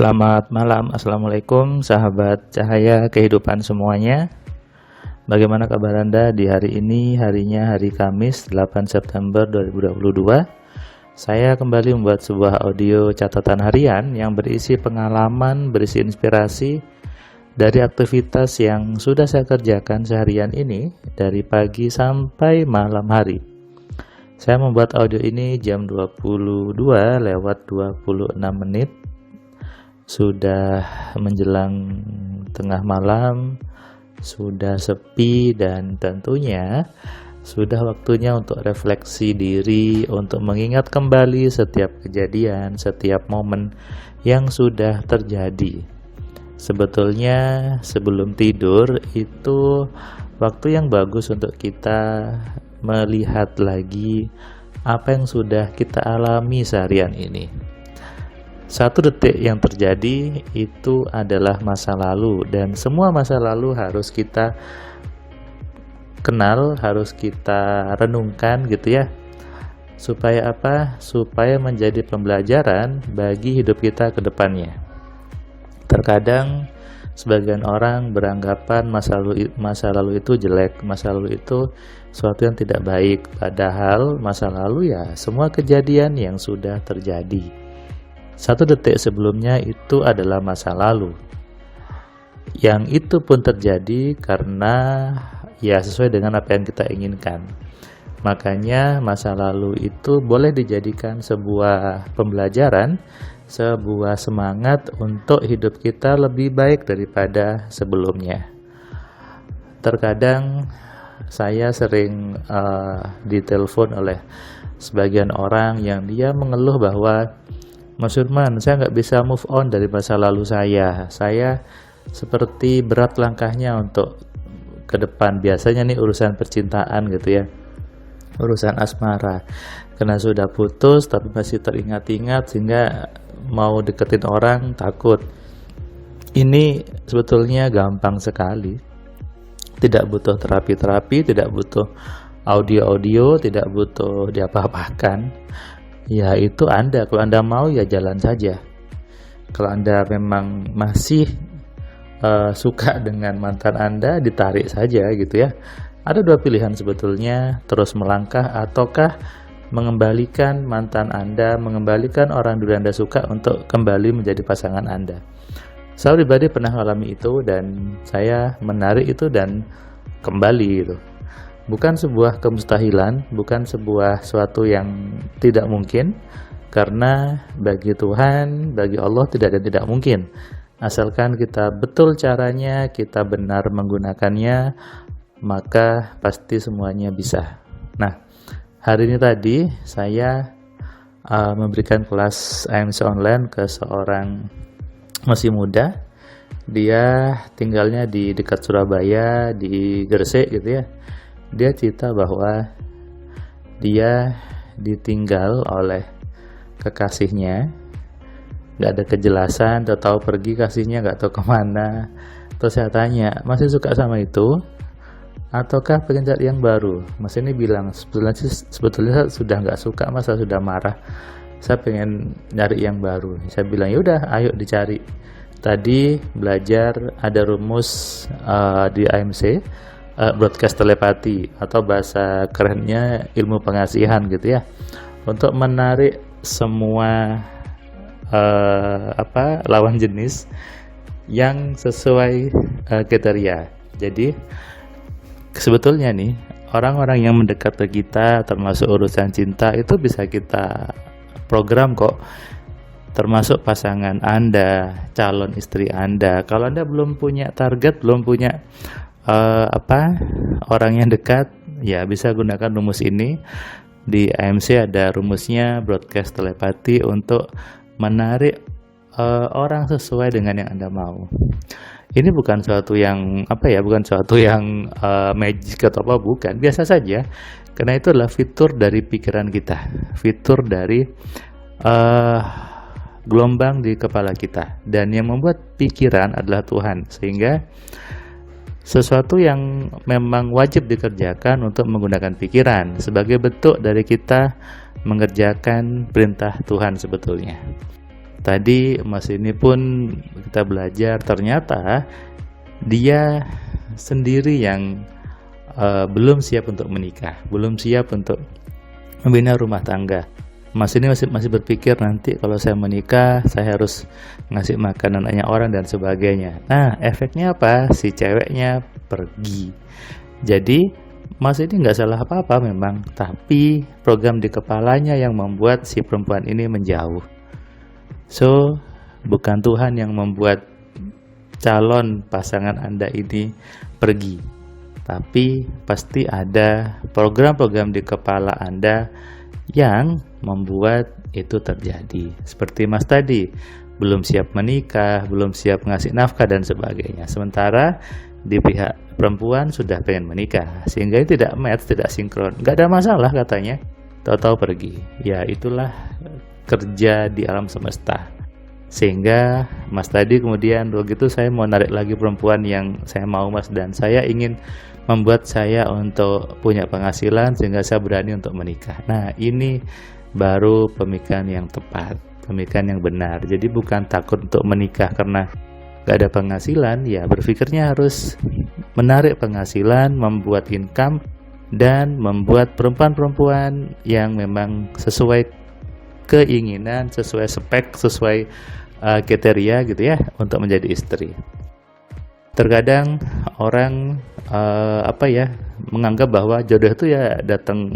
Selamat malam, Assalamualaikum sahabat cahaya kehidupan semuanya. Bagaimana kabar Anda di hari ini? Harinya hari Kamis 8 September 2022. Saya kembali membuat sebuah audio catatan harian yang berisi pengalaman, berisi inspirasi dari aktivitas yang sudah saya kerjakan seharian ini dari pagi sampai malam hari. Saya membuat audio ini jam 22:26. Sudah menjelang tengah malam, sudah sepi, dan tentunya sudah waktunya untuk refleksi diri, untuk mengingat kembali setiap kejadian, setiap momen yang sudah terjadi. Sebetulnya sebelum tidur itu waktu yang bagus untuk kita melihat lagi apa yang sudah kita alami seharian ini. 1 detik yang terjadi itu adalah masa lalu, dan semua masa lalu harus kita kenal, harus kita renungkan gitu ya. Supaya apa? Supaya menjadi pembelajaran bagi hidup kita ke depannya. Terkadang sebagian orang beranggapan masa lalu itu jelek, masa lalu itu suatu yang tidak baik, padahal masa lalu ya semua kejadian yang sudah terjadi. 1 detik sebelumnya itu adalah masa lalu. Yang itu pun terjadi karena ya sesuai dengan apa yang kita inginkan. Makanya masa lalu itu boleh dijadikan sebuah pembelajaran, sebuah semangat untuk hidup kita lebih baik daripada sebelumnya. Terkadang saya sering ditelepon oleh sebagian orang yang dia mengeluh bahwa Mas Firman, saya nggak bisa move on dari masa lalu saya. Saya seperti berat langkahnya untuk ke depan. Biasanya nih urusan percintaan gitu ya, urusan asmara. Karena sudah putus tapi masih teringat-ingat sehingga mau deketin orang takut. Ini sebetulnya gampang sekali. Tidak butuh terapi-terapi, tidak butuh audio-audio, tidak butuh diapa-apakan. Ya itu Anda, kalau Anda mau ya jalan saja. Kalau Anda memang masih suka dengan mantan Anda, ditarik saja gitu ya. Ada 2 pilihan sebetulnya, terus melangkah ataukah mengembalikan mantan Anda, mengembalikan orang dulu Anda suka untuk kembali menjadi pasangan Anda. Saya pribadi pernah mengalami itu dan saya menarik itu dan kembali gitu. Bukan sebuah kemustahilan, bukan sebuah suatu yang tidak mungkin, karena bagi Tuhan, bagi Allah tidak ada yang tidak mungkin. Asalkan kita betul caranya, kita benar menggunakannya, maka pasti semuanya bisa. Nah, hari ini tadi saya memberikan kelas AMC online ke seorang masih muda. Dia tinggalnya di dekat Surabaya, di Gresik gitu ya. Dia cerita bahwa dia ditinggal oleh kekasihnya, gak ada kejelasan, tahu pergi kasihnya gak tahu kemana. Terus saya tanya, masih suka sama itu? Ataukah pengen cari yang baru? Mas ini bilang, sebetulnya sudah gak suka, masa sudah marah. Saya pengen nyari yang baru. Saya bilang, yaudah ayo dicari. Tadi belajar ada rumus di AMC, broadcast telepati, atau bahasa kerennya ilmu pengasihan gitu ya, untuk menarik semua lawan jenis yang sesuai kriteria. Jadi sebetulnya nih orang-orang yang mendekat ke kita, termasuk urusan cinta, itu bisa kita program kok, termasuk pasangan Anda, calon istri Anda. Kalau Anda belum punya target, belum punya orang yang dekat, ya bisa gunakan rumus ini. Di AMC ada rumusnya broadcast telepati untuk menarik orang sesuai dengan yang Anda mau. Ini bukan suatu yang bukan suatu yang magic atau apa, bukan, biasa saja. Karena itu adalah fitur dari pikiran kita, fitur dari gelombang di kepala kita, dan yang membuat pikiran adalah Tuhan, sehingga sesuatu yang memang wajib dikerjakan untuk menggunakan pikiran sebagai bentuk dari kita mengerjakan perintah Tuhan sebetulnya. Tadi Mas ini pun kita belajar ternyata dia sendiri yang belum siap untuk menikah, belum siap untuk membina rumah tangga. Mas ini masih berpikir nanti kalau saya menikah saya harus ngasih makan anaknya orang dan sebagainya. Nah, efeknya apa? Si ceweknya pergi. Jadi Mas ini nggak salah apa-apa memang, tapi program di kepalanya yang membuat si perempuan ini menjauh. So, bukan Tuhan yang membuat calon pasangan Anda ini pergi, tapi pasti ada program-program di kepala Anda yang membuat itu terjadi. Seperti Mas tadi, belum siap menikah, belum siap ngasih nafkah dan sebagainya. Sementara di pihak perempuan sudah pengen menikah, sehingga ini tidak match, tidak sinkron. Gak ada masalah katanya, tahu-tahu pergi. Ya itulah kerja di alam semesta. Sehingga Mas tadi kemudian begitu saya mau narik lagi perempuan yang saya mau Mas, dan saya ingin membuat saya untuk punya penghasilan sehingga saya berani untuk menikah. Nah, ini baru pemikiran yang tepat, pemikiran yang benar. Jadi bukan takut untuk menikah karena gak ada penghasilan, ya berpikirnya harus menarik penghasilan, membuat income, dan membuat perempuan-perempuan yang memang sesuai keinginan, sesuai spek, sesuai kriteria gitu ya, untuk menjadi istri. Terkadang orang menganggap bahwa jodoh itu ya datang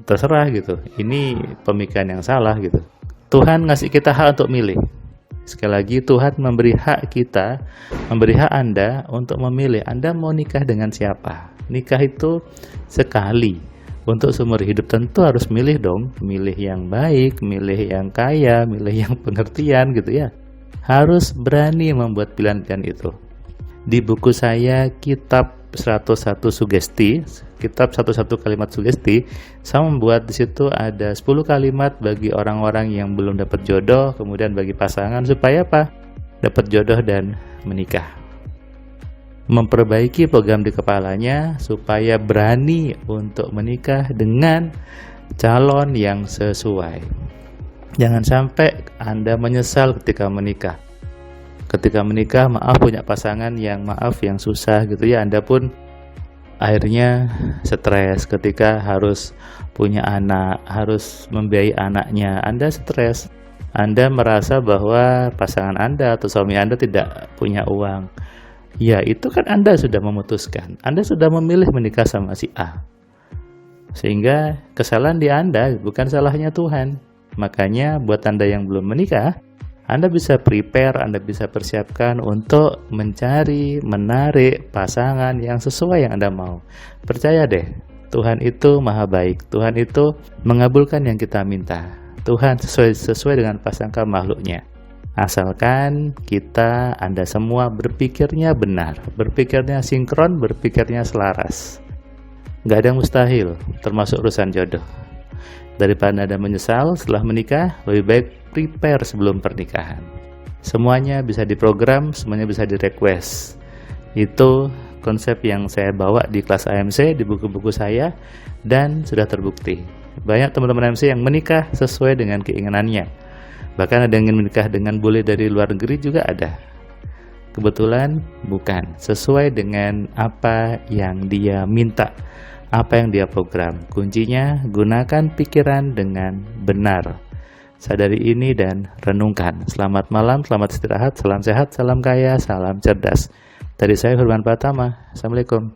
terserah gitu. Ini pemikiran yang salah gitu. Tuhan ngasih kita hak untuk milih. Sekali lagi, Tuhan memberi hak kita, memberi hak Anda untuk memilih Anda mau nikah dengan siapa. Nikah itu sekali, untuk seumur hidup. Tentu harus milih dong, milih yang baik, milih yang kaya, milih yang pengertian gitu ya. Harus berani membuat pilihan-pilihan itu. Di buku saya, Kitab 101 Sugesti, Kitab 101 Kalimat Sugesti, saya membuat di situ ada 10 kalimat bagi orang-orang yang belum dapat jodoh, kemudian bagi pasangan supaya apa? Dapat jodoh dan menikah. Memperbaiki program di kepalanya supaya berani untuk menikah dengan calon yang sesuai. Jangan sampai Anda menyesal ketika menikah. Ketika menikah, maaf punya pasangan yang susah gitu ya, Anda pun akhirnya stres ketika harus punya anak, harus membiayai anaknya. Anda stres, Anda merasa bahwa pasangan Anda atau suami Anda tidak punya uang. Ya, itu kan Anda sudah memutuskan, Anda sudah memilih menikah sama si A. Sehingga kesalahan di Anda, bukan salahnya Tuhan. Makanya buat Anda yang belum menikah, Anda bisa prepare, Anda bisa persiapkan untuk mencari, menarik pasangan yang sesuai yang Anda mau. Percaya deh, Tuhan itu maha baik. Tuhan itu mengabulkan yang kita minta. Tuhan sesuai dengan pasangka makhluknya. Asalkan kita, Anda semua berpikirnya benar, berpikirnya sinkron, berpikirnya selaras. Gak ada yang mustahil, termasuk urusan jodoh. Daripada Anda menyesal setelah menikah, lebih baik prepare sebelum pernikahan. Semuanya bisa diprogram, semuanya bisa di-request. Itu konsep yang saya bawa di kelas AMC, di buku-buku saya, dan sudah terbukti. Banyak teman-teman AMC yang menikah sesuai dengan keinginannya. Bahkan ada yang ingin menikah dengan bule dari luar negeri juga ada. Kebetulan bukan, sesuai dengan apa yang dia minta, apa yang dia program. Kuncinya, gunakan pikiran dengan benar. Sadari ini dan renungkan. Selamat malam, selamat istirahat, salam sehat, salam kaya, salam cerdas. Dari saya Firman Pratama. Assalamualaikum.